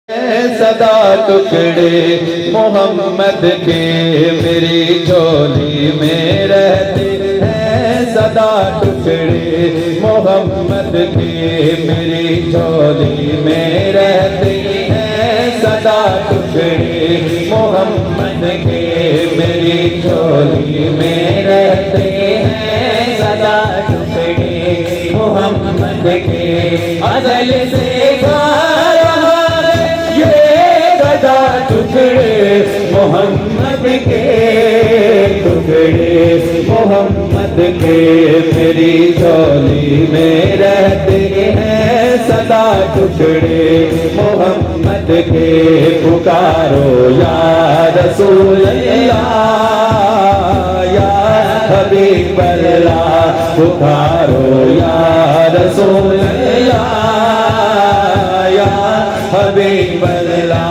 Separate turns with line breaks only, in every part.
सदा टुकड़े मोहम्मद के मेरी झोली में रहते हैं। सदा टुकड़े मोहम्मद के मेरी झोली में रहते हैं। सदा टुकड़े मोहम्मद के मेरी झोली में रहते हैं। सदा टुकड़े मोहम्मद के अज़ल से सदा टुकड़े मोहम्मद के टुकड़े मोहम्मद के मेरी झोली में रहते हैं। सदा टुकड़े मोहम्मद के पुकारो या रसूल अल्लाह या हबीब अल्लाह पुकारो या रसूल अल्लाह या हबीब अल्लाह।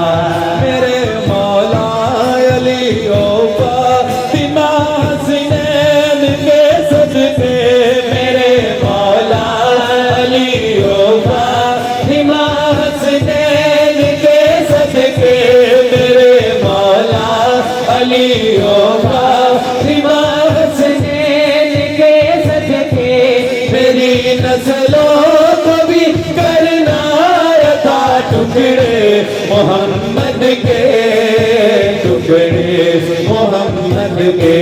नस्लों को भी करना था टुकड़े मोहम्मद के टुकड़े मोहम्मद के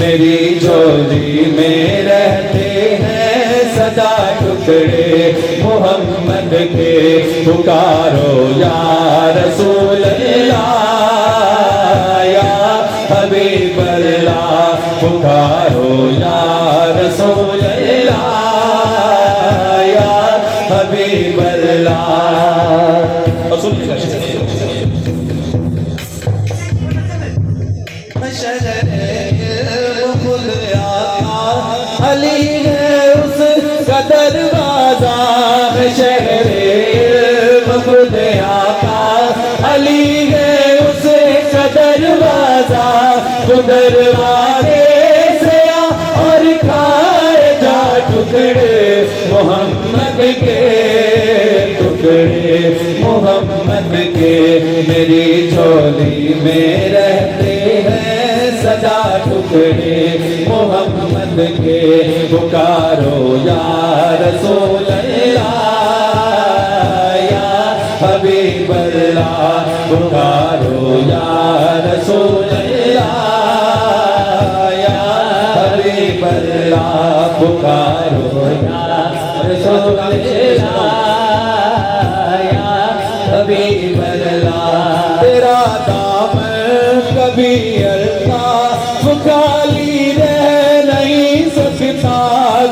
मेरी झोली में रहते हैं। सदा टुकड़े मोहम्मद के पुकारो या रसूल अल्लाह या हबीब अल्लाह पुकारो या रसूल अल्लाह हबीब अल्लाह। अली है उस का दरवाजा शहर खुद आका। अली है उस का दरवाजा दरवाजे से और खाए जा टुकड़े मोहम्मद के टुकड़े मोहम्मद के मेरी झोली में रहते हैं। सदा टुकड़े मोहम्मद के पुकारो या रसूल अल्लाह या हबीब अल्लाह पुकारो या रसूल अल्लाह या हबीब अल्लाह पुकारो या रसूल अल्लाह या हबीब अल्लाह। तेरा दामन कभी अल्ताफ खाली रह नहीं सकता।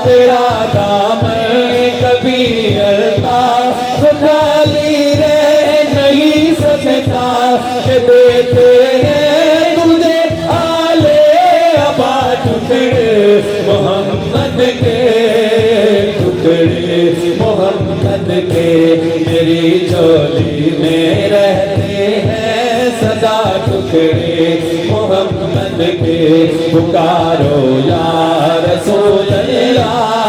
तेरा दामन कभी अल्ताफ खाली रह नहीं सकता। देते हैं तुझे आले अबा टुकड़े मोहम्मद के टुकड़े मोहम्मद के मेरी झोली में रहते हैं। सदा टुकड़े मोहम्मद के पुकारो या रसूल अल्लाह